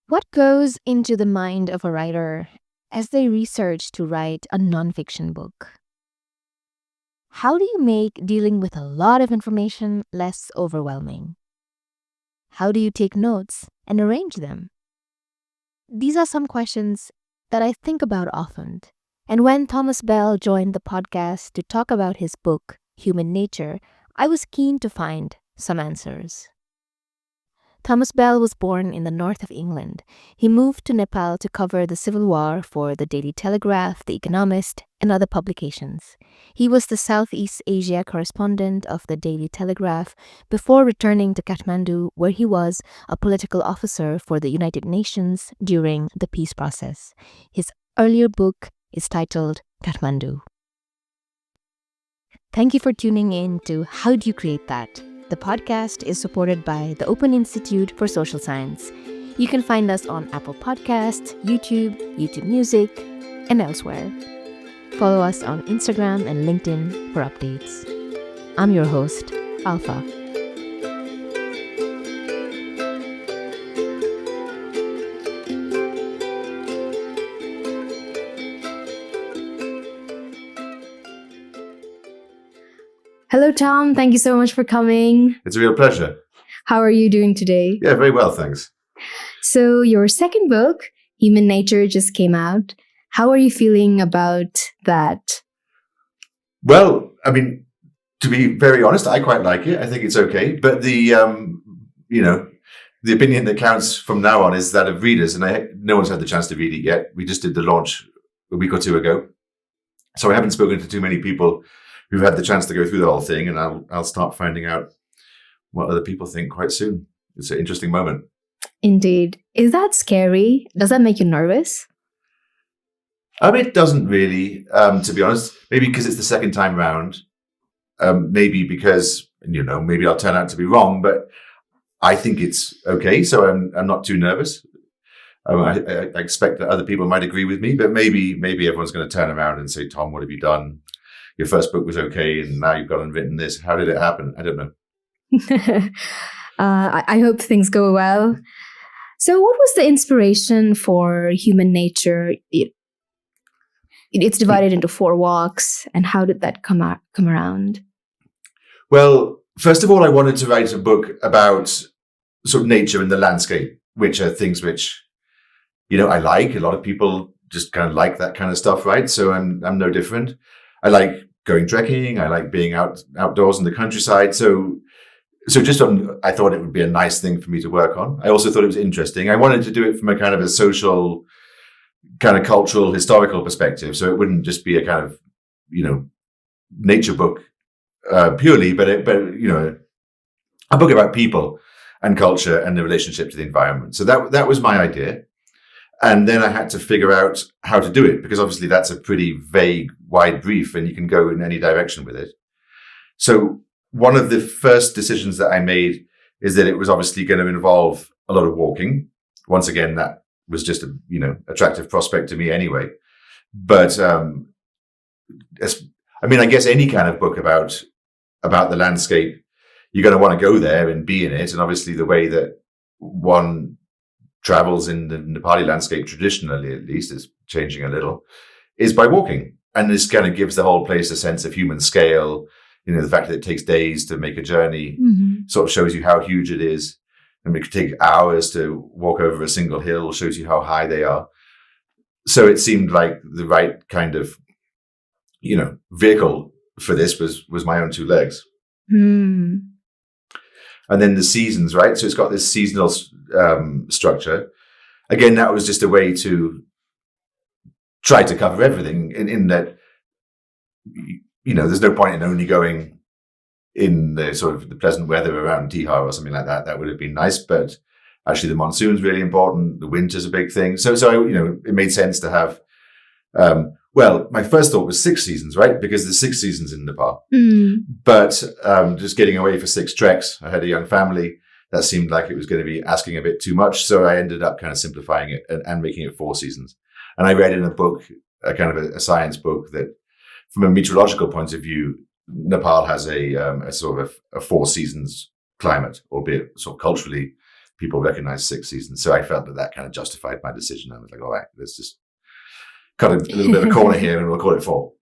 What goes into the mind of a writer as they research to write a nonfiction book? How do you make dealing with a lot of information less overwhelming? How do you take notes and arrange them? These are some questions that I think about often. And when Thomas Bell joined the podcast to talk about his book, Human Nature, I was keen to find some answers. Thomas Bell was born in the north of England. He moved to Nepal to cover the civil war for the Daily Telegraph, The Economist, and other publications. He was the Southeast Asia correspondent of the Daily Telegraph before returning to Kathmandu, where he was a political officer for the United Nations during the peace process. His earlier book is titled Kathmandu. Thank you for tuning in to How Do You Create That? The podcast is supported by the Open Institute for Social Science. You can find us on Apple Podcasts, YouTube Music, and elsewhere. Follow us on Instagram and LinkedIn for updates. I'm your host, Alfa. Hello, Tom. Thank you so much for coming. It's a real pleasure. How are you doing today? Yeah, very well, thanks. So your second book, Human Nature, just came out. How are you feeling about that? Well, I mean, to be very honest, I quite like it. I think it's okay. But the opinion that counts from now on is that of readers, and no one's had the chance to read it yet. We just did the launch a week or two ago. So I haven't spoken to too many people who've had the chance to go through the whole thing, and I'll start finding out what other people think quite soon. It's an interesting moment. Indeed. Is that scary? Does that make you nervous? It doesn't really, to be honest. Maybe because it's the second time round. Maybe because, maybe I'll turn out to be wrong, but I think it's okay, so I'm not too nervous. I expect that other people might agree with me, but maybe everyone's going to turn around and say, Tom, what have you done? Your first book was okay, and now you've gone and written this. How did it happen? I don't know. I hope things go well. So what was the inspiration for Human Nature? It's divided into 4 walks, and how did that come around? Well, first of all, I wanted to write a book about sort of nature and the landscape, which are things which, I like. A lot of people just kind of like that kind of stuff, right? So I'm no different. I like going trekking. I like being outdoors in the countryside. So just I thought it would be a nice thing for me to work on. I also thought it was interesting. I wanted to do it from a kind of a social, kind of cultural, historical perspective. So it wouldn't just be a kind of, nature book purely, but a book about people and culture and the relationship to the environment. So that was my idea. And then I had to figure out how to do it, because obviously that's a pretty vague, wide brief, and you can go in any direction with it. So one of the first decisions that I made is that it was obviously going to involve a lot of walking. Once again, that was just a attractive prospect to me anyway. But I guess any kind of book about the landscape, you're going to want to go there and be in it. And obviously the way that one travels in the Nepali landscape, traditionally at least, is changing a little, is by walking. And this kind of gives the whole place a sense of human scale. The fact that it takes days to make a journey sort of shows you how huge it is. And it could take hours to walk over a single hill, shows you how high they are. So it seemed like the right kind of, vehicle for this was my own 2 legs. Mm. And then the seasons, right? So it's got this seasonal structure. Again, that was just a way to try to cover everything in that, there's no point in only going in the sort of the pleasant weather around Tihar or something like that. That would have been nice, but actually the monsoon's really important. The winter's a big thing. So it made sense to have, my first thought was 6 seasons, right? Because there's 6 seasons in Nepal. Mm. But just getting away for 6 treks, I had a young family. That seemed like it was going to be asking a bit too much. So I ended up kind of simplifying it and making it 4 seasons. And I read in a book, a kind of a science book, that from a meteorological point of view, Nepal has a sort of a 4 seasons climate, albeit sort of culturally people recognize 6 seasons. So I felt that kind of justified my decision. I was like, all right, let's just cut a little bit of a corner here and we'll call it fall.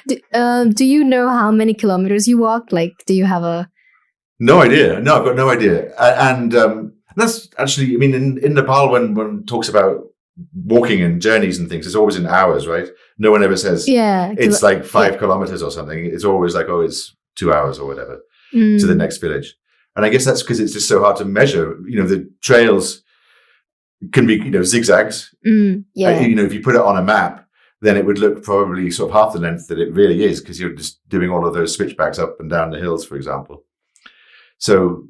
Do you know how many kilometers you walked? Like, do you have a... No idea. No, I've got no idea. And that's actually, I mean, in Nepal, when one talks about walking and journeys and things, it's always in hours, right? No one ever says it's like 5 kilometers or something. It's always like, oh, it's 2 hours or whatever to the next village. And I guess that's because it's just so hard to measure. The trails can be, zigzags. If you put it on a map, then it would look probably sort of half the length that it really is, because you're just doing all of those switchbacks up and down the hills, for example. So,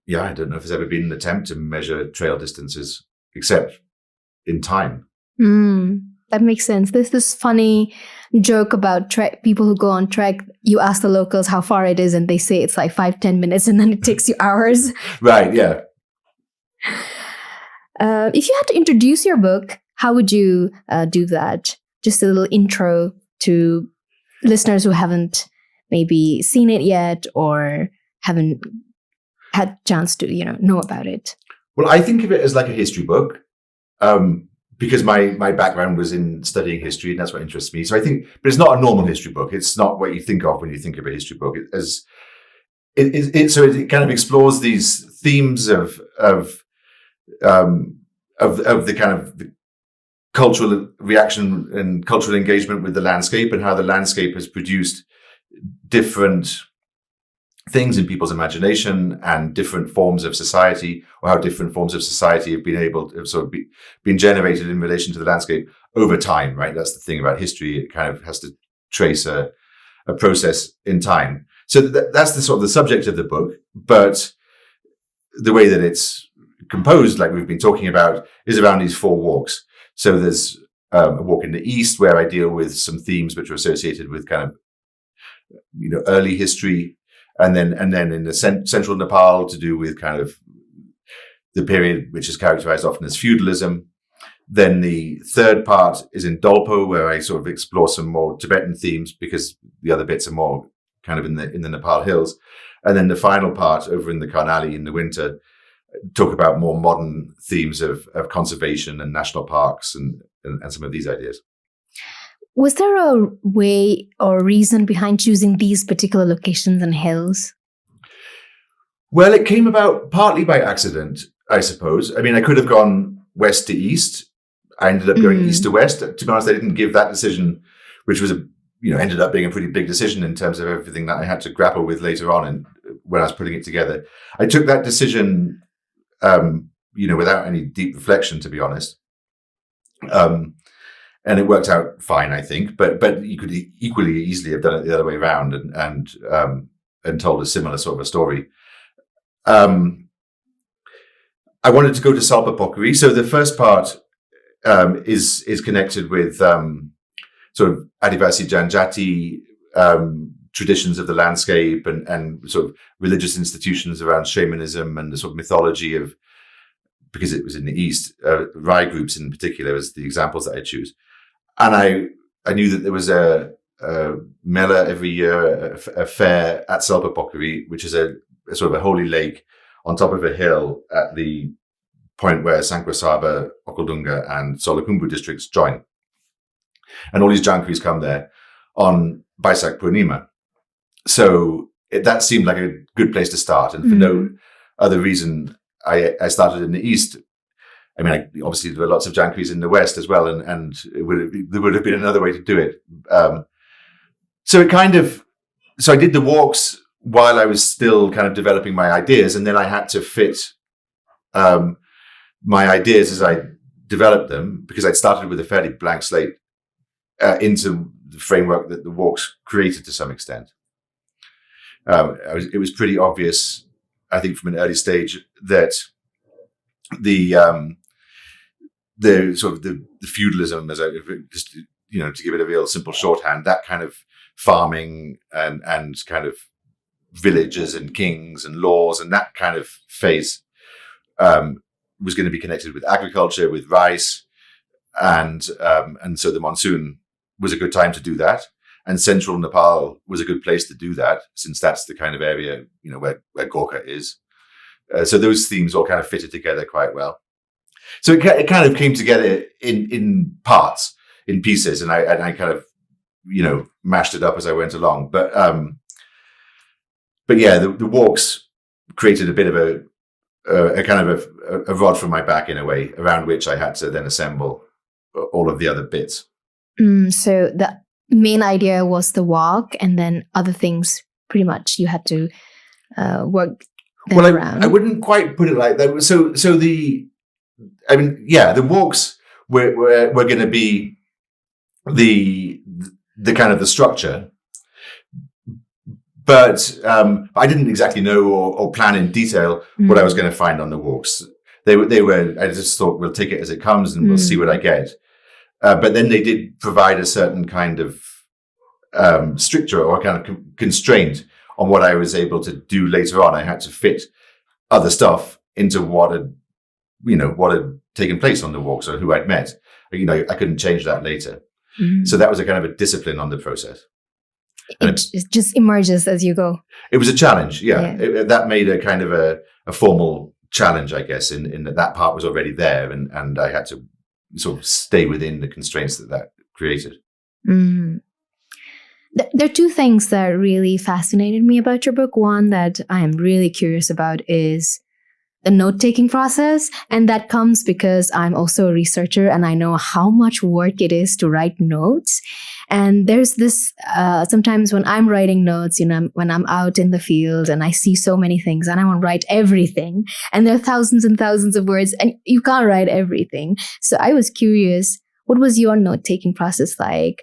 yeah, I don't know if there's ever been an attempt to measure trail distances, except in time. That makes sense. There's this funny joke about people who go on trek. You ask the locals how far it is, and they say it's like 5-10 minutes, and then it takes you hours. Right, yeah. If you had to introduce your book, how would you do that? Just a little intro to listeners who haven't maybe seen it yet or haven't had a chance to, know about it. Well, I think of it as like a history book, because my background was in studying history, and that's what interests me. So I think, but it's not a normal history book. It's not what you think of when you think of a history book. So it kind of explores these themes of the kind of the cultural reaction and cultural engagement with the landscape, and how the landscape has produced different things in people's imagination and different forms of society, or how different forms of society have been generated in relation to the landscape over time, right? That's the thing about history. It kind of has to trace a process in time. So that's the sort of the subject of the book, but the way that it's composed, like we've been talking about, is around these 4 walks. So there's a walk in the east where I deal with some themes which are associated with kind of, early history, and then in the central Nepal to do with kind of the period which is characterized often as feudalism. Then the third part is in Dolpo, where I sort of explore some more Tibetan themes, because the other bits are more kind of in the Nepal hills. And then the final part over in the Karnali in the winter talk about more modern themes of conservation and national parks and some of these ideas. Was there a way or reason behind choosing these particular locations and hills? Well, it came about partly by accident, I suppose. I mean, I could have gone west to east. I ended up going east to west. To be honest, I didn't give that decision, which was ended up being a pretty big decision in terms of everything that I had to grapple with later on, and when I was putting it together. I took that decision without any deep reflection, to be honest. And it worked out fine, I think. But you could equally easily have done it the other way around and told a similar sort of a story. I wanted to go to Salpapokuri. So the first part is connected with sort of Adivasi Janjati traditions of the landscape and sort of religious institutions around shamanism and the sort of mythology of, because it was in the East, Rai groups in particular as the examples that I choose. And I knew that there was a mela every year, a fair at Salpapokuri, which is a sort of a holy lake on top of a hill at the point where Sankrasaba, Okaldunga and Solakumbu districts join. And all these Jankuris come there on Baisak Purnima. So that seemed like a good place to start. And for no other reason, I started in the East. I mean, obviously there were lots of Jankuris in the West as well, and there would have been another way to do it. So I did the walks while I was still kind of developing my ideas, and then I had to fit my ideas as I developed them, because I'd started with a fairly blank slate, into the framework that the walks created to some extent. It was pretty obvious, I think, from an early stage that the sort of the feudalism, as just to give it a real simple shorthand, that kind of farming and kind of villages and kings and laws and that kind of phase was going to be connected with agriculture, with rice, and so the monsoon was a good time to do that. And central Nepal was a good place to do that, since that's the kind of area where Gorkha is. So those themes all kind of fitted together quite well. So it kind of came together in parts, in pieces, and I kind of, mashed it up as I went along. But yeah, the walks created a bit of a kind of a rod from my back in a way, around which I had to then assemble all of the other bits. So the main idea was the walk, and then other things pretty much you had to work them around. I wouldn't quite put it like that. So the walks were going to be the kind of the structure, but I didn't exactly know or plan in detail what I was going to find on the walks. They were. I just thought we'll take it as it comes and we'll see what I get. But then they did provide a certain kind of stricture or kind of constraint on what I was able to do later on. I had to fit other stuff into what had taken place on the walks or who I'd met. I couldn't change that later. So that was a kind of a discipline on the process. And it just emerges as you go. It was a challenge, yeah. That made a kind of a formal challenge, I guess, in that part was already there, and I had to sort of stay within the constraints that created. There are two things that really fascinated me about your book. One that I am really curious about is the note-taking process. And that comes because I'm also a researcher and I know how much work it is to write notes. And there's this, sometimes when I'm writing notes, when I'm out in the field and I see so many things and I want to write everything, and there are thousands and thousands of words and you can't write everything. So I was curious, what was your note-taking process like?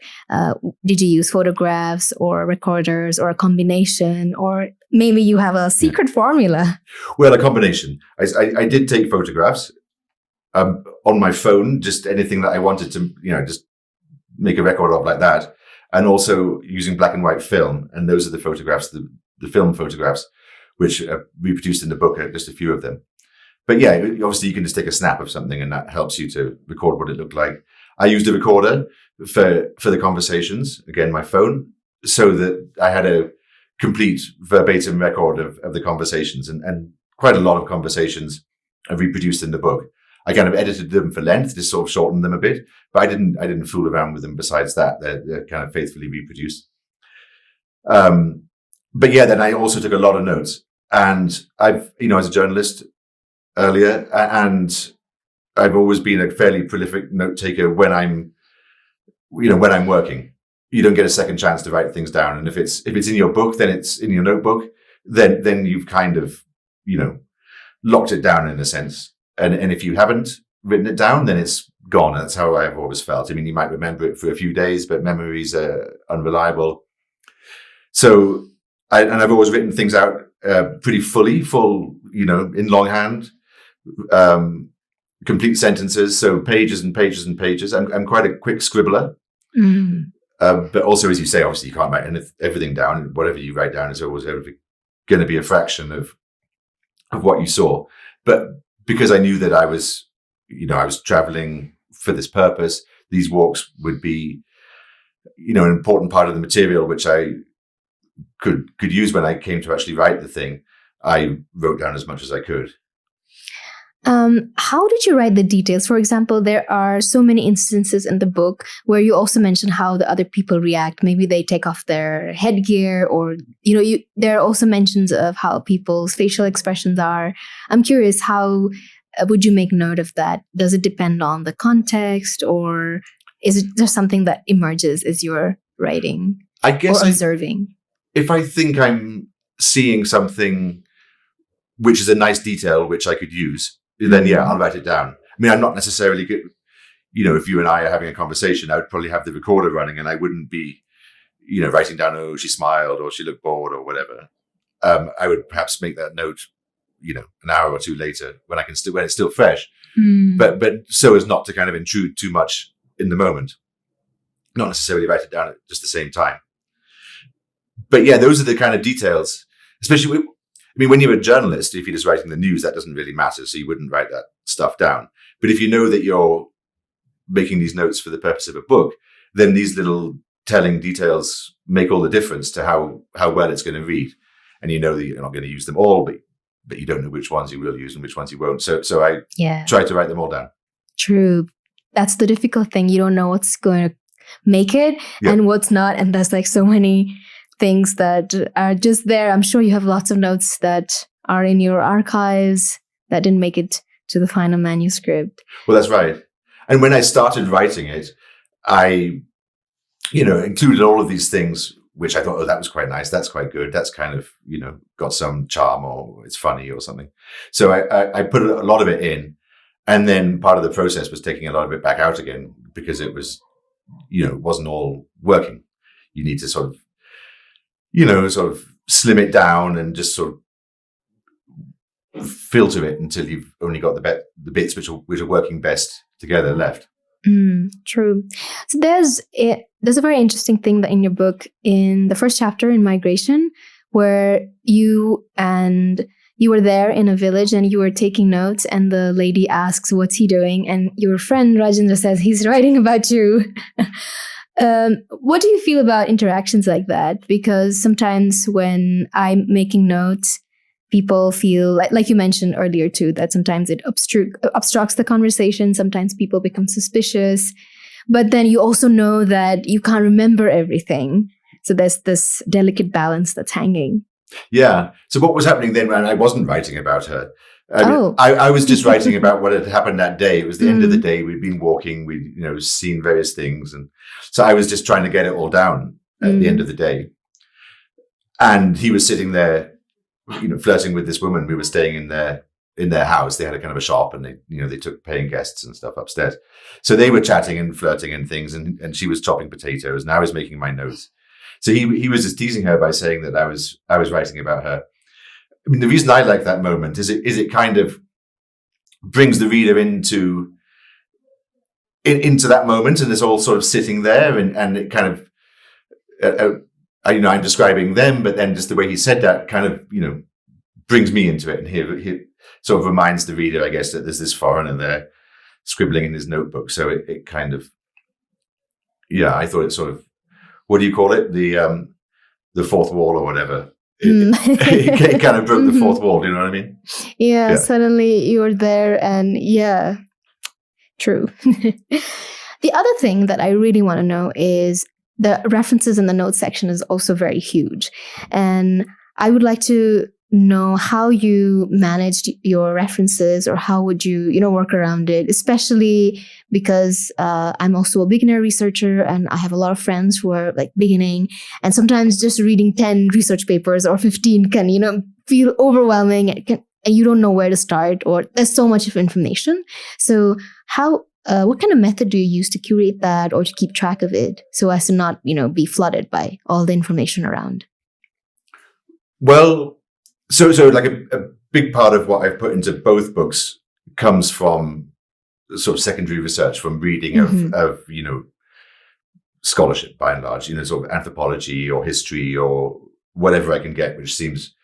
Did you use photographs or recorders or a combination, or maybe you have a secret formula? Well, a combination. I did take photographs on my phone, just anything that I wanted to, just make a record of like that, and also using black and white film. And those are the photographs, the film photographs, which are reproduced in the book, just a few of them. But yeah, obviously you can just take a snap of something and that helps you to record what it looked like. I used a recorder for the conversations, again, my phone, so that I had a complete verbatim record of the conversations, and quite a lot of conversations are reproduced in the book. I kind of edited them for length, just sort of shortened them a bit, but I didn't fool around with them besides that. They're kind of faithfully reproduced. But yeah, then I also took a lot of notes, and I've, as a journalist earlier, and I've always been a fairly prolific note taker when I'm working. You don't get a second chance to write things down. And if it's in your book, then it's in your notebook, then you've kind of, locked it down in a sense. And if you haven't written it down, then it's gone. That's how I've always felt. I mean, you might remember it for a few days, but memories are unreliable. So, I've always written things out pretty full, in longhand, complete sentences. So pages and pages and pages. I'm quite a quick scribbler. But also, as you say, obviously you can't write everything down. Whatever you write down is always going to be a fraction of what you saw. But because I knew that I was traveling for this purpose, these walks would be, an important part of the material which I could use when I came to actually write the thing. I wrote down as much as I could. How did you write the details? For example, there are so many instances in the book where you also mention how the other people react. Maybe they take off their headgear, or there are also mentions of how people's facial expressions are. I'm curious, how would you make note of that? Does it depend on the context, or is it just something that emerges as you're writing? I guess or observing. If I think I'm seeing something which is a nice detail which I could use, then yeah, I'll write it down. I mean, I'm not necessarily good. If you and I are having a conversation, I would probably have the recorder running and I wouldn't be, writing down, oh, she smiled or she looked bored or whatever. I would perhaps make that note, an hour or two later when when it's still fresh, but so as not to kind of intrude too much in the moment, not necessarily write it down at just the same time. But yeah, those are the kind of details, especially when you're a journalist, if you're just writing the news, that doesn't really matter. So you wouldn't write that stuff down. But if you know that you're making these notes for the purpose of a book, then these little telling details make all the difference to how well it's going to read. And you know that you're not going to use them all, but but you don't know which ones you will use and which ones you won't. So I Yeah. try to write them all down. True. That's the difficult thing. You don't know what's going to make it and what's not. And there's like so many things that are just there. I'm sure you have lots of notes that are in your archives that didn't make it to the final manuscript. Well, that's right. And when I started writing it, I, included all of these things, which I thought, oh, that was quite nice. That's quite good. That's kind of, got some charm, or it's funny or something. So I put a lot of it in. And then part of the process was taking a lot of it back out again, because it was, it wasn't all working. You need to sort of slim it down and just sort of filter it until you've only got the bits which are working best together left. True. So there's a very interesting thing that in your book, in the first chapter in Migration, where you were there in a village and you were taking notes, and the lady asks, what's he doing? And your friend Rajendra says, he's writing about you. What do you feel about interactions like that? Because sometimes when I'm making notes, people feel like you mentioned earlier too, that sometimes it obstructs the conversation. Sometimes people become suspicious, but then you also know that you can't remember everything. So there's this delicate balance that's hanging. Yeah. So what was happening then when I wasn't writing about her? I was just writing about what had happened that day. It was the end of the day. We'd been walking. We'd seen various things, and so I was just trying to get it all down at the end of the day. And he was sitting there, flirting with this woman. We were staying in their house. They had a kind of a shop, and they took paying guests and stuff upstairs. So they were chatting and flirting and things, and she was chopping potatoes, and I was making my notes. So he was just teasing her by saying that I was writing about her. I mean, the reason I like that moment is it kind of brings the reader into that moment, and it's all sort of sitting there, and it kind of, I'm describing them, but then just the way he said that kind of, brings me into it, and he sort of reminds the reader, I guess, that there's this foreigner there scribbling in his notebook. So it kind of, I thought it sort of, what do you call it? The fourth wall or whatever. It kind of broke the fourth wall. Do you know what I mean? Yeah. Suddenly you're there, and true. The other thing that I really want to know is the references in the notes section is also very huge. And I would like to know how you managed your references, or how would you, work around it, especially because I'm also a beginner researcher, and I have a lot of friends who are like beginning, and sometimes just reading 10 research papers or 15 can, feel overwhelming, and you don't know where to start, or there's so much of information. So what kind of method do you use to curate that, or to keep track of it, so as to not, be flooded by all the information around? Well, so like a big part of what I've put into both books comes from sort of secondary research, from reading of scholarship by and large, sort of anthropology or history or whatever I can get, which seems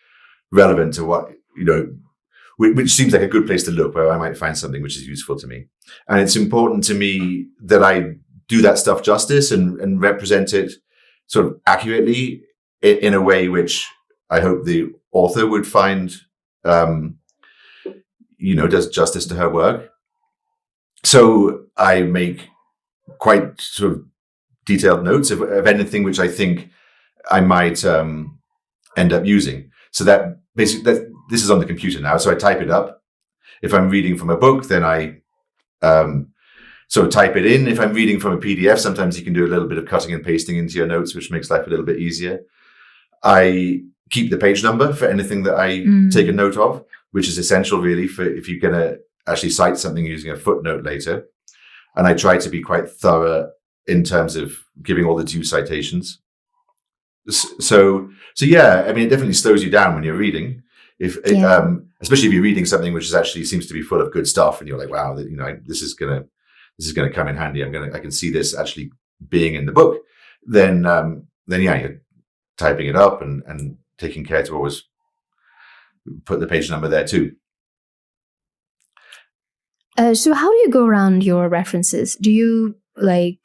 relevant to what, which seems like a good place to look, where I might find something which is useful to me. And it's important to me that I do that stuff justice and represent it sort of accurately in a way which I hope the author would find, does justice to her work. So I make quite sort of detailed notes of anything which I think I might end up using. So that basically, this is on the computer now, so I type it up. If I'm reading from a book, then I sort of type it in. If I'm reading from a PDF, sometimes you can do a little bit of cutting and pasting into your notes, which makes life a little bit easier. I keep the page number for anything that I take a note of, which is essential really for if you're going to actually cite something using a footnote later. And I try to be quite thorough in terms of giving all the due citations. So yeah, I mean, it definitely slows you down when you're reading. Especially if you're reading something which is actually seems to be full of good stuff, and you're like, wow, this is gonna come in handy. I can see this actually being in the book. Then you're typing it up and taking care to always put the page number there too. So how do you go around your references? Do you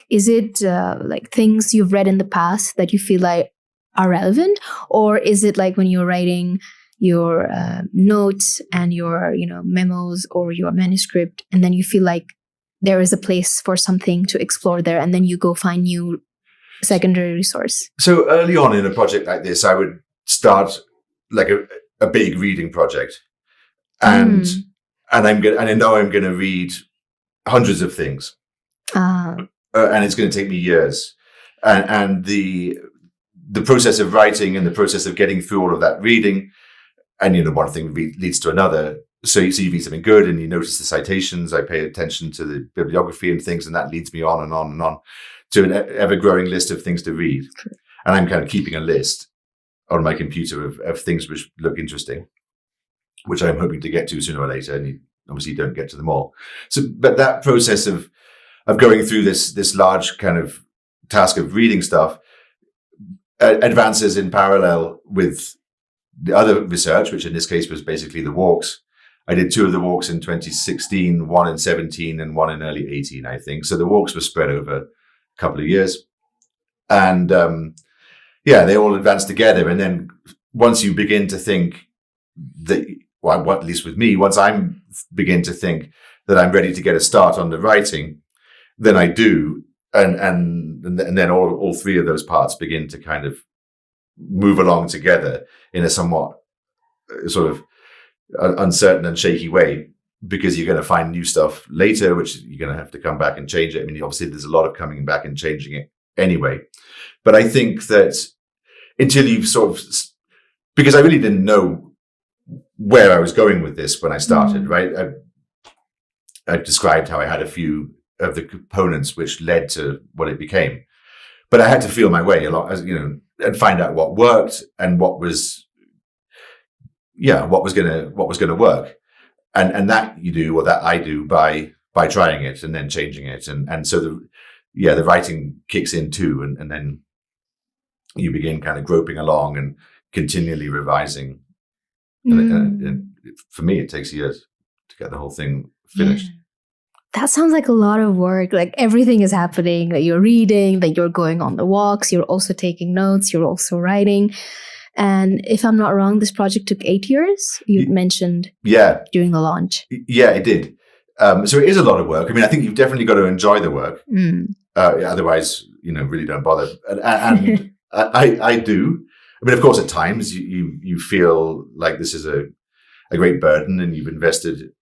is it like things you've read in the past that you feel like are relevant? Or is it like when you're writing, your notes and your memos or your manuscript, and then you feel like there is a place for something to explore there, and then you go find new secondary resource? So early on in a project like this, I would start like a big reading project, and I know I'm going to read hundreds of things, and it's going to take me years, and the process of writing and the process of getting through all of that reading, and one thing leads to another. So you read something good and you notice the citations. I pay attention to the bibliography and things, and that leads me on and on and on to an ever-growing list of things to read. And I'm kind of keeping a list on my computer of things which look interesting, which I'm hoping to get to sooner or later. And you obviously don't get to them all. So, but that process of going through this large kind of task of reading stuff advances in parallel with the other research, which in this case was basically the walks. I did 2 of the walks in 2016, 1 in 17 and 1 in early 18, I think. So the walks were spread over a couple of years. And they all advance together. And then once you begin to think that, well, at least with me, once I begin to think that I'm ready to get a start on the writing, then I do. And then all 3 of those parts begin to kind of move along together in a somewhat sort of uncertain and shaky way, because you're going to find new stuff later, which you're going to have to come back and change it. I mean, obviously there's a lot of coming back and changing it anyway. But I think that until you've sort of, because I really didn't know where I was going with this when I started, right? I described how I had a few of the components which led to what it became, but I had to feel my way along, as and find out what worked and what was going to work, and that you do, or that I do, by trying it and then changing it, and so the writing kicks in too, and then you begin kind of groping along and continually revising. And for me, it takes years to get the whole thing finished. That sounds like a lot of work. Like everything is happening. Like you're reading, then you're going on the walks, you're also taking notes, you're also writing. And if I'm not wrong, this project took 8 years. You mentioned during the launch. Yeah, it did. So it is a lot of work. I mean, I think you've definitely got to enjoy the work. Otherwise, really don't bother. And I do. I mean, of course, at times you feel like this is a great burden, and you've invested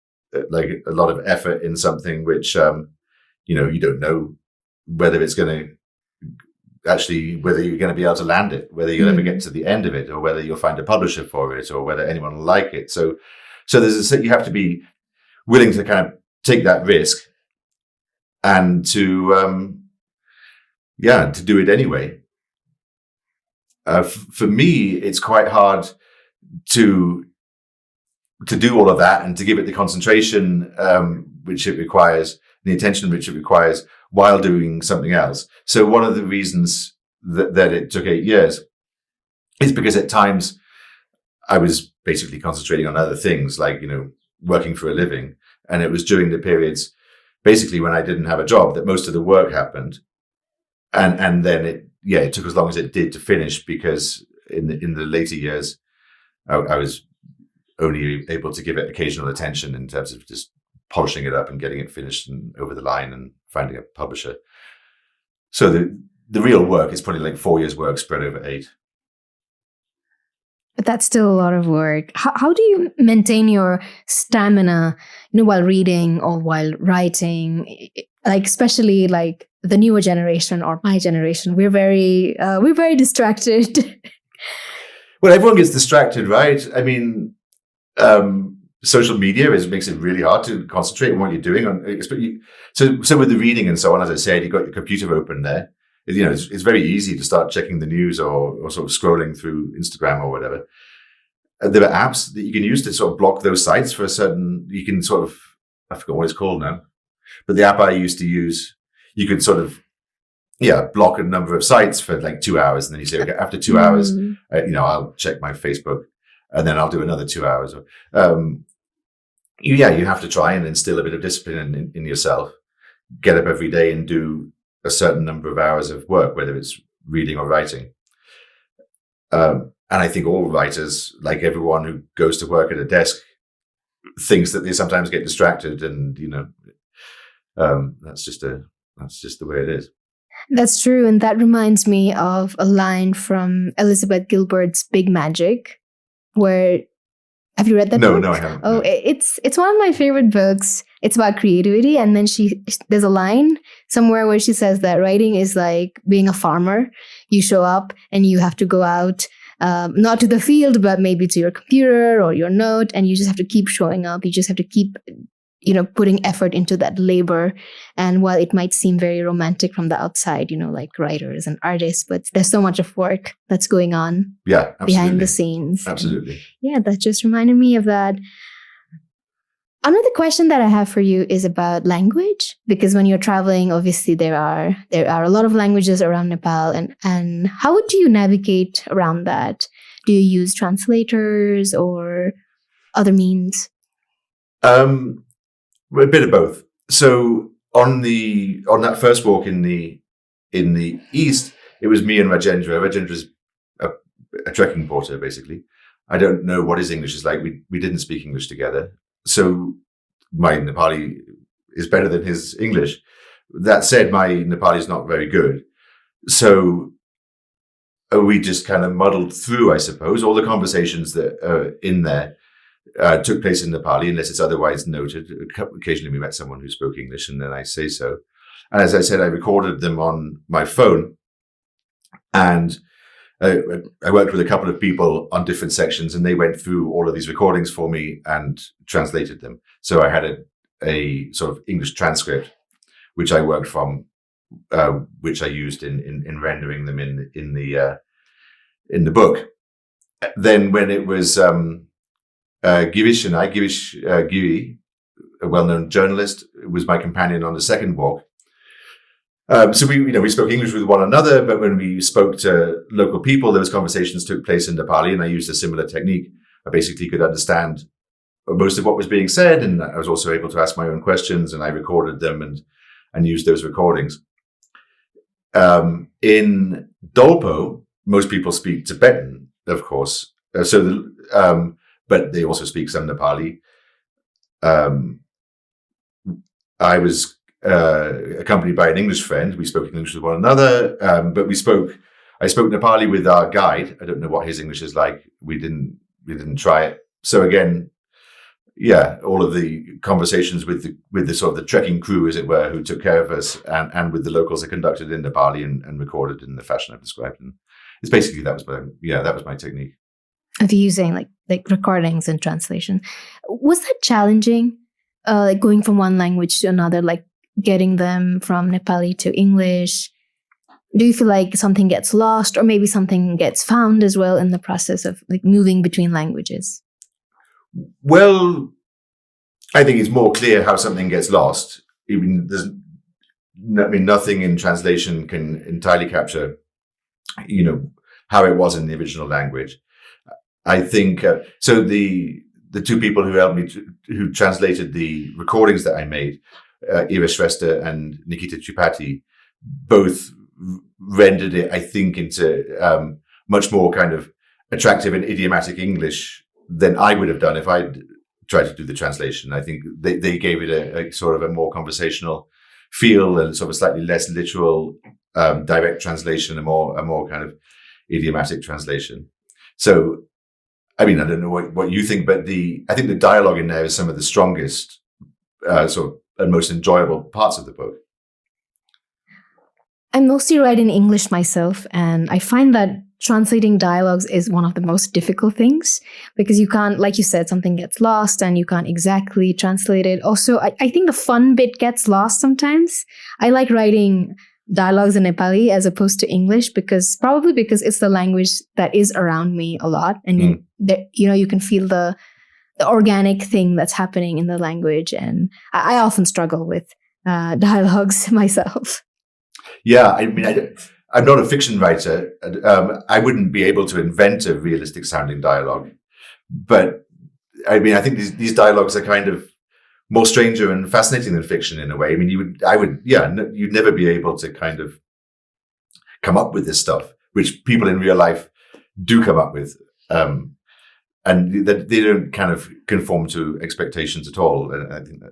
like a lot of effort in something which you don't know whether it's going to whether you're going to be able to land it, whether you'll ever get to the end of it, or whether you'll find a publisher for it, or whether anyone will like it. So you have to be willing to kind of take that risk and to do it anyway. For me, it's quite hard to do all of that and to give it the concentration which it requires, the attention which it requires, while doing something else. So one of the reasons that it took 8 years is because at times I was basically concentrating on other things, like, working for a living. And it was during the periods basically when I didn't have a job that most of the work happened. And then it took as long as it did to finish, because in the later years, I was only able to give it occasional attention in terms of just polishing it up and getting it finished and over the line and finding a publisher. So the real work is probably like 4 years' work spread over 8. But that's still a lot of work. How do you maintain your stamina, while reading or while writing? Like, especially like the newer generation or my generation, we're very distracted. Well, everyone gets distracted, right? I mean, social media makes it really hard to concentrate on what you're doing. So with the reading and so on, as I said, you've got your computer open there. It's very easy to start checking the news or sort of scrolling through Instagram or whatever. There are apps that you can use to sort of block those sites for a certain. You can sort of, I forgot what it's called now, but the app I used to use, you could sort of block a number of sites for like 2 hours, and then you say, okay, after 2 hours, I'll check my Facebook, and then I'll do another 2 hours. You have to try and instill a bit of discipline in yourself. Get up every day and do a certain number of hours of work, whether it's reading or writing. And I think all writers, like everyone who goes to work at a desk, thinks that they sometimes get distracted, and that's just the way it is. That's true. And that reminds me of a line from Elizabeth Gilbert's Big Magic, where, have you read that book? No, I haven't. Oh, No. it's one of my favorite books. It's about creativity. And then there's a line somewhere where she says that writing is like being a farmer. You show up and you have to go out, not to the field, but maybe to your computer or your note. And you just have to keep showing up. You just have to keep putting effort into that labor. And while it might seem very romantic from the outside, like writers and artists, but there's so much of work that's going on behind the scenes. Absolutely. And yeah, that just reminded me of that. Another question that I have for you is about language, because when you're traveling, obviously there are a lot of languages around Nepal, and how would you navigate around that? Do you use translators or other means? A bit of both. So on that first walk in the east, it was me and Rajendra. Rajendra is a trekking porter, basically. I don't know what his English is like. We didn't speak English together, so my Nepali is better than his English. That said, my Nepali is not very good, so we just kind of muddled through, I suppose. All the conversations that are in there took place in Nepali, unless it's otherwise noted. Occasionally we met someone who spoke English, and then I say so. And as I said, I recorded them on my phone, and I worked with a couple of people on different sections, and they went through all of these recordings for me and translated them. So I had a sort of English transcript, which I worked from, which I used in rendering them in the book. Then when it was Girish Giri, a well-known journalist, was my companion on the second walk. So we spoke English with one another, but when we spoke to local people, those conversations took place in Nepali, and I used a similar technique. I basically could understand most of what was being said, and I was also able to ask my own questions, and I recorded them and used those recordings. In Dolpo, most people speak Tibetan, of course. But they also speak some Nepali. I was accompanied by an English friend. We spoke English with one another, but I spoke Nepali with our guide. I don't know what his English is like. We didn't try it. So again, all of the conversations with the sort of the trekking crew, as it were, who took care of us, and with the locals, are conducted in Nepali and recorded in the fashion I've described. And it's basically that was my technique. Of using like recordings and translation. Was that challenging? Like going from one language to another, like getting them from Nepali to English? Do you feel like something gets lost, or maybe something gets found as well in the process of like moving between languages? Well, I think it's more clear how something gets lost. Nothing in translation can entirely capture, how it was in the original language. I think so. The two people who helped me who translated the recordings that I made, Shreshta and Nikita Tripathi, both rendered it, I think, into much more kind of attractive and idiomatic English than I would have done if I'd tried to do the translation. I think they gave it a sort of a more conversational feel, and sort of a slightly less literal direct translation, a more kind of idiomatic translation. So, I mean, I don't know what you think, but I think the dialogue in there is some of the strongest, and most enjoyable parts of the book. I mostly write in English myself, and I find that translating dialogues is one of the most difficult things, because you can't, like you said, something gets lost and you can't exactly translate it. Also, I think the fun bit gets lost sometimes. I like writing dialogues in Nepali as opposed to English, because it's the language that is around me a lot, and you can feel the organic thing that's happening in the language, and I often struggle with dialogues myself. Yeah, I mean, I'm not a fiction writer. I wouldn't be able to invent a realistic sounding dialogue, but I think these dialogues are kind of more stranger and fascinating than fiction in a way. I mean, you'd never be able to kind of come up with this stuff, which people in real life do come up with. And that they don't kind of conform to expectations at all. And I think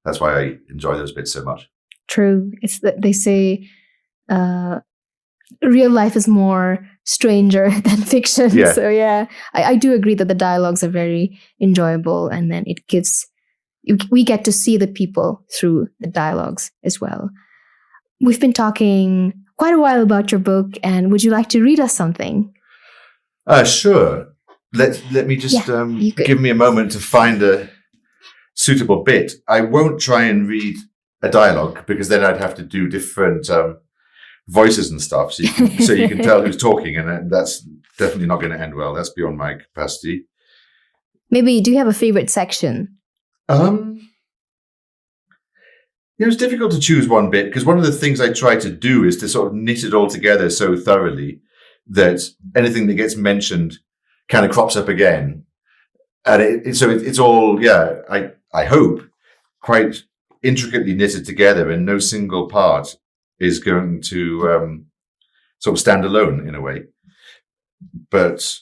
that's why I enjoy those bits so much. True. It's that they say real life is more stranger than fiction. Yeah. So yeah, I do agree that the dialogues are very enjoyable, and then it gives we get to see the people through the dialogues as well. We've been talking quite a while about your book, and would you like to read us something? Sure. Let me just give me a moment to find a suitable bit. I won't try and read a dialogue because then I'd have to do different voices and stuff, so you can tell who's talking, and that's definitely not going to end well. That's beyond my capacity. Maybe do you have a favorite section? It's difficult to choose one bit because one of the things I try to do is to sort of knit it all together so thoroughly that anything that gets mentioned kind of crops up again, and it's all I hope quite intricately knitted together, and no single part is going to sort of stand alone in a way. But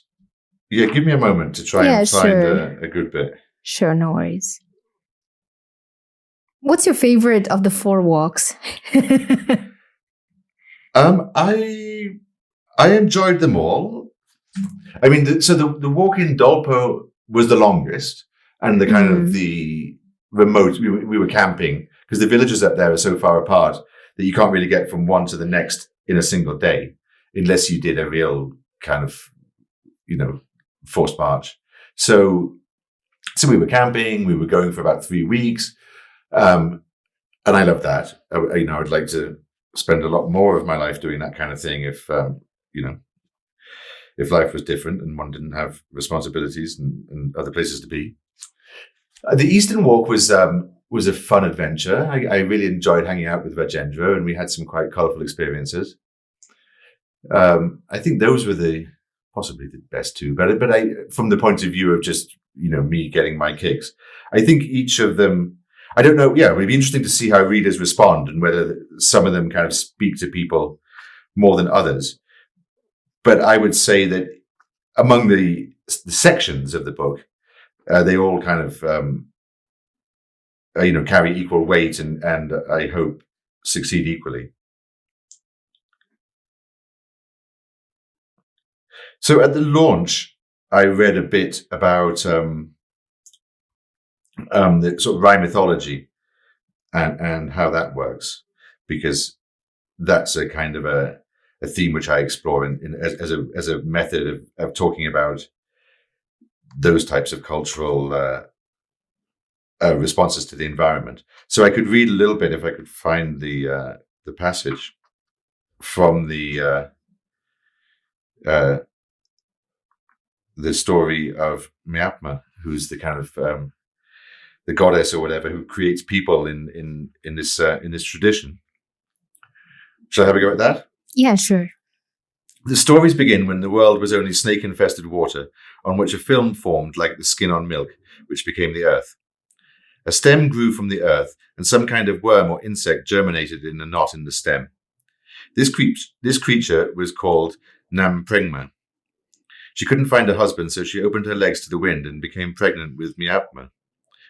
yeah, give me a moment to try and find a good bit. Sure, no worries. What's your favorite of the 4 walks? I enjoyed them all. I mean, the walk in Dolpo was the longest, and the kind of the remote. We were camping because the villages up there are so far apart that you can't really get from one to the next in a single day, unless you did a real kind of, forced march. So we were camping. We were going for about 3 weeks, and I love that. I'd like to spend a lot more of my life doing that kind of thing if life was different and one didn't have responsibilities and other places to be. The Eastern Walk was a fun adventure. I really enjoyed hanging out with Rajendra, and we had some quite colourful experiences. I think those were possibly the best two, but from the point of view of just, me getting my kicks, I think each of them, I don't know. Yeah, it would be interesting to see how readers respond and whether some of them kind of speak to people more than others. But I would say that among the sections of the book, they all kind of, carry equal weight and I hope succeed equally. So at the launch, I read a bit about the sort of rhyme mythology and how that works, because that's a kind of a theme which I explore as a method of talking about those types of cultural responses to the environment. So I could read a little bit if I could find the passage from the story of Miapma, who's the kind of the goddess or whatever who creates people in this tradition. Shall I have a go at that? Yeah, sure. The stories begin when the world was only snake-infested water on which a film formed like the skin on milk, which became the earth. A stem grew from the earth, and some kind of worm or insect germinated in a knot in the stem. This creature was called Namprengma. She couldn't find a husband, so she opened her legs to the wind and became pregnant with Miapma.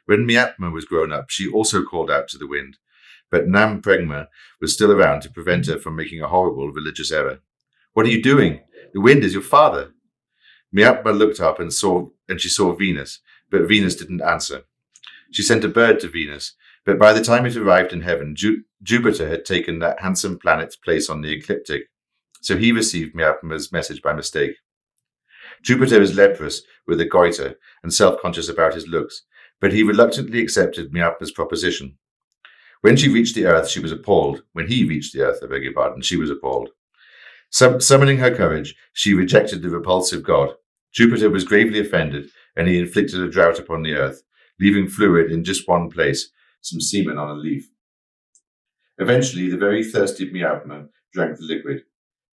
When Miapma was grown up, she also called out to the wind, but Namprengma was still around to prevent her from making a horrible religious error. "What are you doing? The wind is your father." Miapma looked up and she saw Venus, but Venus didn't answer. She sent a bird to Venus, but by the time it arrived in heaven, Jupiter had taken that handsome planet's place on the ecliptic, so he received Miapma's message by mistake. Jupiter was leprous with a goiter and self-conscious about his looks, but he reluctantly accepted Miapma's proposition. When she reached the earth, she was appalled. When he reached the earth, I beg your pardon, she was appalled. Summoning her courage, she rejected the repulsive god. Jupiter was gravely offended, and he inflicted a drought upon the earth, leaving fluid in just one place, some semen on a leaf. Eventually, the very thirsty Miapma drank the liquid.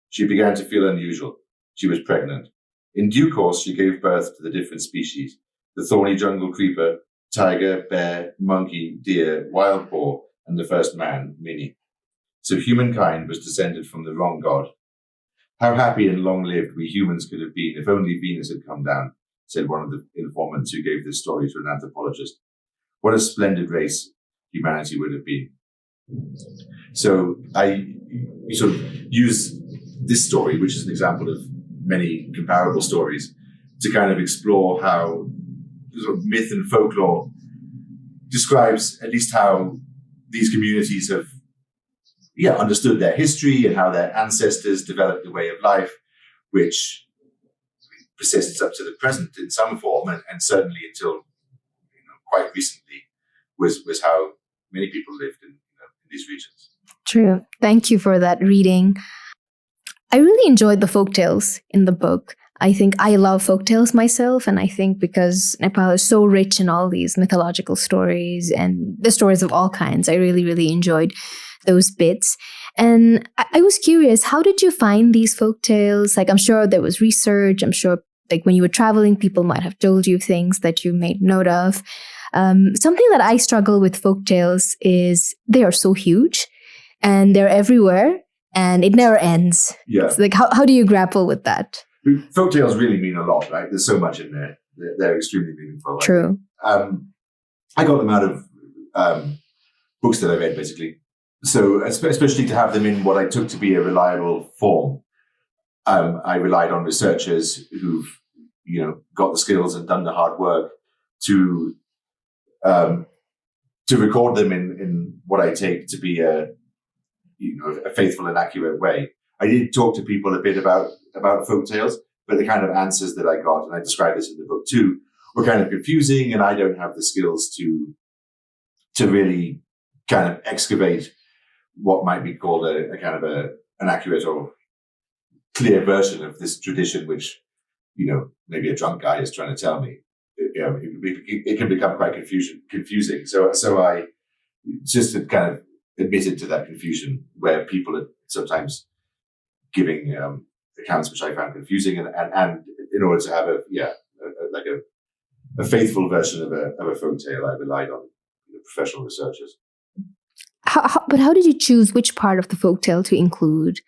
She began to feel unusual. She was pregnant. In due course, she gave birth to the different species: the thorny jungle creeper, tiger, bear, monkey, deer, wild boar, and the first man, Mini. So humankind was descended from the wrong god. How happy and long-lived we humans could have been if only Venus had come down, said one of the informants who gave this story to an anthropologist. What a splendid race humanity would have been. So I sort of use this story, which is an example of many comparable stories, to kind of explore how sort of myth and folklore describes at least how these communities have understood their history and how their ancestors developed a way of life, which persists up to the present in some form, and certainly until quite recently was how many people lived in these regions. True. Thank you for that reading. I really enjoyed the folktales in the book. I think I love folktales myself, and I think because Nepal is so rich in all these mythological stories and the stories of all kinds, I really, really enjoyed those bits. And I was curious, how did you find these folktales? Like, I'm sure there was research. I'm sure, like, when you were traveling, people might have told you things that you made note of. Something that I struggle with folktales is they are so huge and they're everywhere and it never ends. Yeah. It's like, how do you grapple with that? Folktales really mean a lot, right? There's so much in there. They're extremely meaningful. True. I got them out of books that I read, basically. So especially to have them in what I took to be a reliable form, I relied on researchers who've got the skills and done the hard work to record them in what I take to be a faithful and accurate way. I did talk to people a bit about folktales, but the kind of answers that I got, and I describe this in the book too, were kind of confusing, and I don't have the skills to really kind of excavate what might be called a kind of an accurate or clear version of this tradition, which maybe a drunk guy is trying to tell me. It can become quite confusing. So I just kind of admitted to that confusion, where people are sometimes giving accounts which I found confusing, and in order to have a faithful version of a folk tale, I relied on professional researchers. But how did you choose which part of the folktale to include?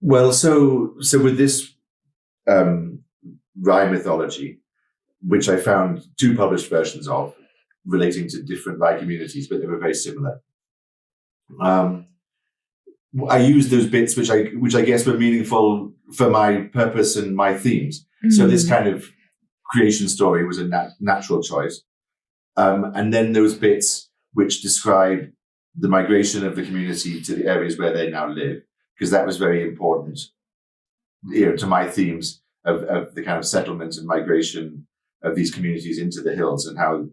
Well, so with this Rai mythology, which I found 2 published versions of relating to different Rai communities, but they were very similar. I used those bits which I guess were meaningful for my purpose and my themes. Mm-hmm. So this kind of creation story was a natural choice. And then those bits which describe the migration of the community to the areas where they now live, because that was very important, to my themes of the kind of settlement and migration of these communities into the hills, and how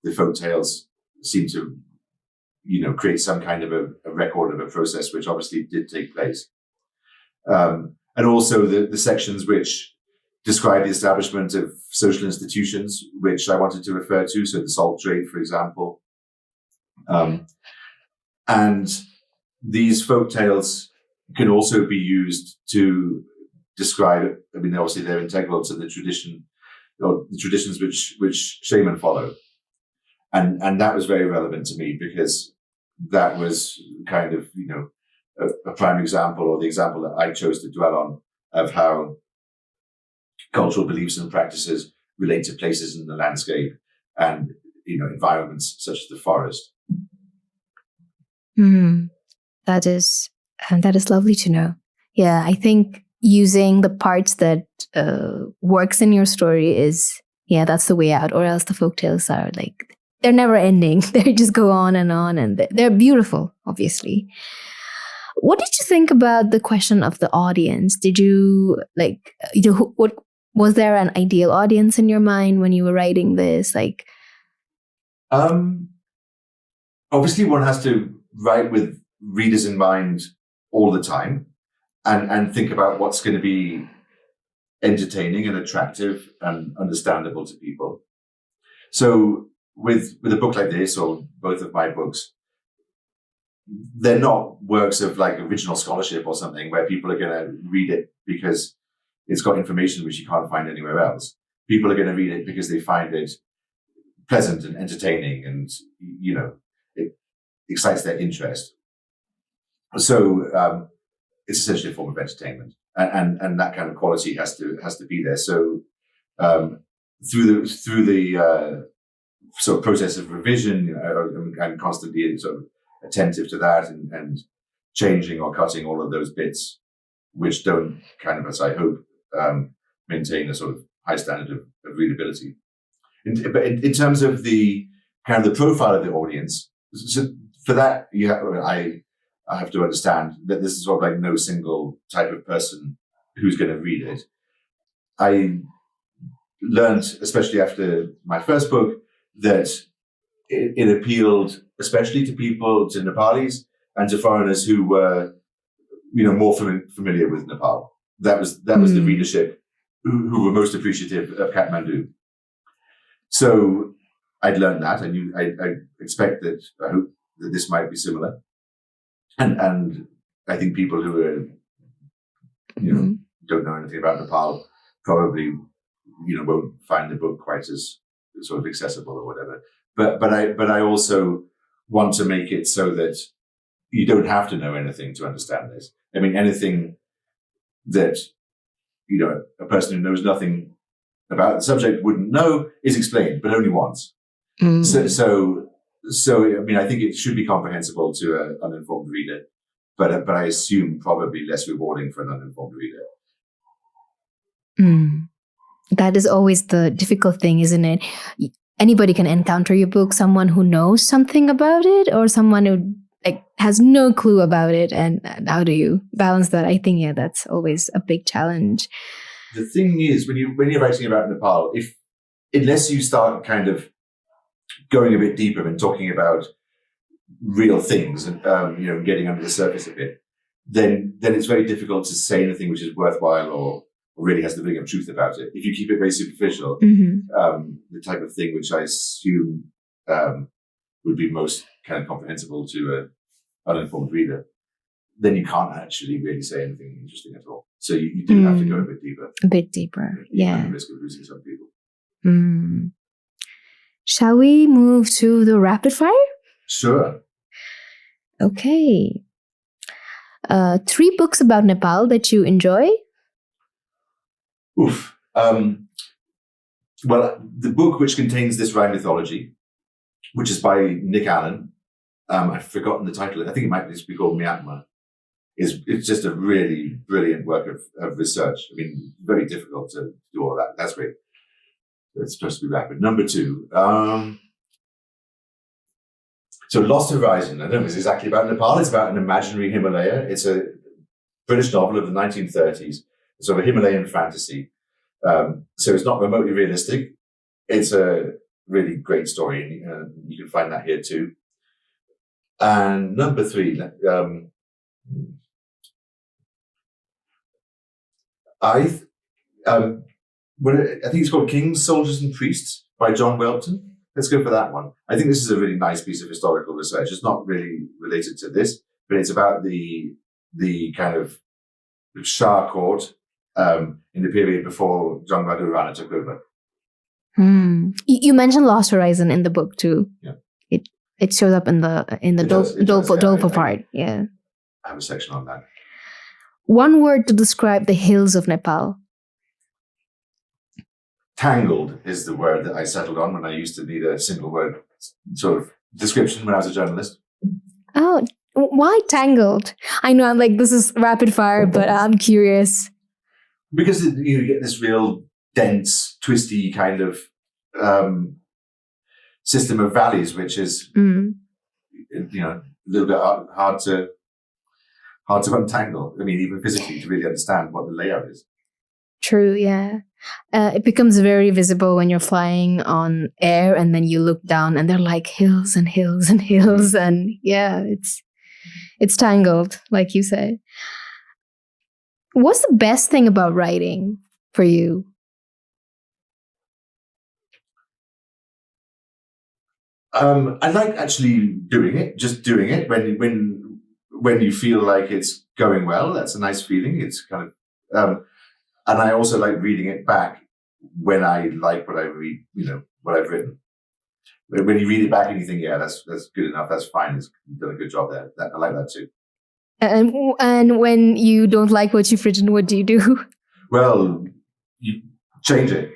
the folk tales seem to, create some kind of a record of a process which obviously did take place. And also the sections which describe the establishment of social institutions, which I wanted to refer to. So the salt trade, for example. And these folk tales can also be used to describe, obviously they're integral to the tradition, or the traditions which shaman follow. And that was very relevant to me, because that was kind of, a prime example, or the example that I chose to dwell on, of how cultural beliefs and practices relate to places in the landscape and, environments such as the forest. That is lovely to know. Yeah, I think using the parts that works in your story that's the way out, or else the folktales are like, they're never ending. They just go on, and they're beautiful, obviously. What did you think about the question of the audience? Did you what was there an ideal audience in your mind when you were writing this? Obviously one has to write with readers in mind all the time, and think about what's going to be entertaining and attractive and understandable to people. So with a book like this, or both of my books, they're not works of like original scholarship or something where people are going to read it because it's got information which you can't find anywhere else. People are going to read it because they find it pleasant and entertaining, and it excites their interest. So it's essentially a form of entertainment, and that kind of quality has to be there. So through the sort of process of revision, I'm constantly sort of attentive to that and changing or cutting all of those bits which don't kind of, as I hope, maintain a sort of high standard of readability. But in terms of the kind of the profile of the audience, so for that, I have to understand that this is sort of like no single type of person who's going to read it. I learned, especially after my first book, that it appealed especially to Nepalis and to foreigners who were, more familiar with Nepal. That was the readership who were most appreciative of Kathmandu. So I'd learned that. I expect that. I hope that this might be similar. And I think people who are, don't know anything about Nepal probably, won't find the book quite as sort of accessible or whatever. But I also want to make it so that you don't have to know anything to understand this. I mean, anything that, a person who knows nothing about the subject wouldn't know is explained, but only once. So I mean, I think it should be comprehensible to an uninformed reader, but I assume probably less rewarding for an uninformed reader. That is always the difficult thing, isn't it? Anybody can encounter your book, someone who knows something about it or someone who has no clue about it. And how do you balance that? I think, that's always a big challenge. The thing is, when you're writing about Nepal, unless you start kind of going a bit deeper and talking about real things and getting under the surface a bit, then it's very difficult to say anything which is worthwhile or really has the ring of truth about it. If you keep it very superficial, the type of thing which I assume would be most kind of comprehensible to an uninformed reader, then you can't actually really say anything interesting at all. So you do have to go a bit deeper. A bit deeper, You run the risk of losing some people. Shall we move to the rapid fire? Sure. Okay. 3 books about Nepal that you enjoy? Oof. Well, the book which contains this rhyme mythology, which is by Nick Allen, I've forgotten the title. I think it might just be called Myanmar. It's just a really brilliant work of research. I mean, very difficult to do all that. That's great. It's supposed to be rapid. Number 2. So Lost Horizon. I don't know if it's exactly about Nepal. It's about an imaginary Himalaya. It's a British novel of the 1930s. It's sort of a Himalayan fantasy. So it's not remotely realistic. It's a really great story. You can find that here too. And number 3, I think it's called Kings, Soldiers and Priests by John Welton. Let's go for that one. I think this is a really nice piece of historical research. It's not really related to this, but it's about the kind of Shah court in the period before John Bahadur Rana took over. You mentioned Lost Horizon in the book too. Yeah. It shows up in the Dolpa part. Yeah. I have a section on that. 1 word to describe the hills of Nepal. Tangled is the word that I settled on when I used to need a single word sort of description when I was a journalist. Oh, why tangled? I know I'm like, this is rapid fire, but I'm curious. Because you get this real dense, twisty kind of system of valleys, which is a little bit hard to untangle. I mean, even physically, to really understand what the layout is. True, yeah. It becomes very visible when you're flying on air and then you look down and they're like hills and hills and hills. And yeah, it's tangled, like you said. What's the best thing about writing for you? I like actually doing it, just doing it when you feel like it's going well. That's a nice feeling. It's kind of, and I also like reading it back when I like what I read, what I've written. When you read it back and you think, yeah, that's good enough, that's fine, you've done a good job there. I like that too. And when you don't like what you've written, what do you do? Well, you change it.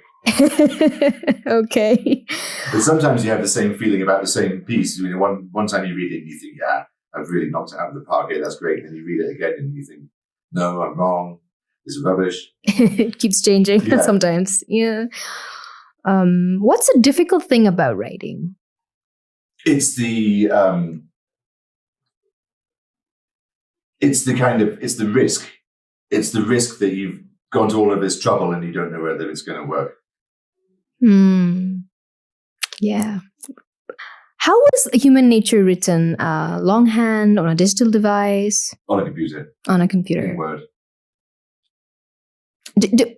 Okay. But sometimes you have the same feeling about the same piece. You know, one time you read it and you think, yeah, I've really knocked it out of the park. Yeah, that's great. And then you read it again and you think, no, I'm wrong. This is rubbish. It keeps changing Yeah. sometimes. Yeah. What's a difficult thing about writing? It's the risk. It's the risk that you've gone to all of this trouble and you don't know whether it's going to work. Yeah. How was Human Nature written? Longhand, on a digital device? On a computer. On a computer. In Word.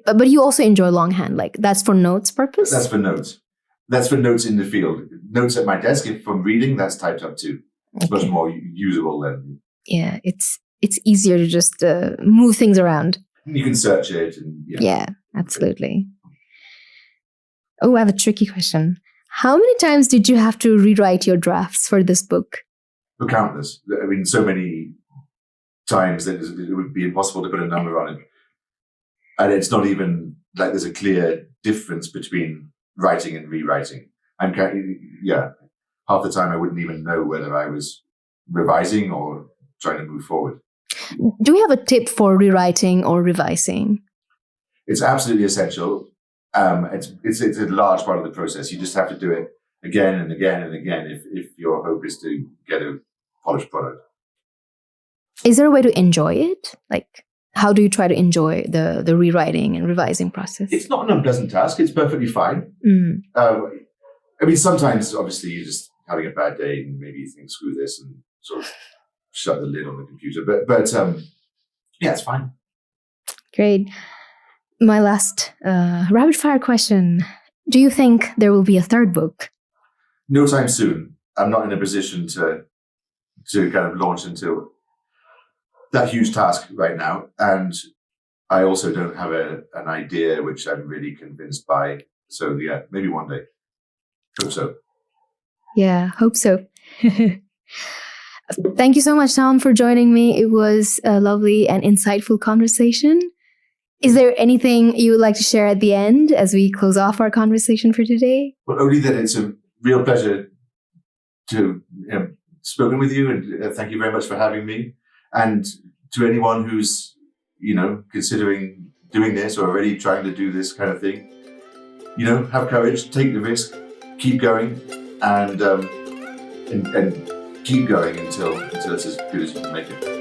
But you also enjoy longhand, like that's for notes purpose? That's for notes. That's for notes in the field. Notes at my desk, if from reading, that's typed up too. It's much more usable than... Yeah, it's easier to just move things around. You can search it. And, yeah, absolutely. Oh, I have a tricky question. How many times did you have to rewrite your drafts for this book? Countless. I mean, so many times that it would be impossible to put a number on it. And it's not even like there's a clear difference between writing and rewriting. Half the time I wouldn't even know whether I was revising or trying to move forward. Do we have a tip for rewriting or revising? It's absolutely essential. It's a large part of the process. You just have to do it again and again and again if your hope is to get a polished product. Is there a way to enjoy it? Like, how do you try to enjoy the rewriting and revising process? It's not an unpleasant task. It's perfectly fine. I mean, sometimes, obviously, you're just having a bad day and maybe you think, screw this, and sort of shut the lid on the computer. But yeah, it's fine. Great. My last rapid fire question. Do you think there will be a third book? No time soon. I'm not in a position to kind of launch into that huge task right now. And I also don't have an idea which I'm really convinced by. So yeah, maybe one day. Hope so. Yeah, hope so. Thank you so much, Tom, for joining me. It was a lovely and insightful conversation. Is there anything you would like to share at the end as we close off our conversation for today? Well, only that it's a real pleasure to have spoken with you, and thank you very much for having me. And to anyone who's, considering doing this or already trying to do this kind of thing, have courage, take the risk, keep going, and keep going until it's as good as you can make it.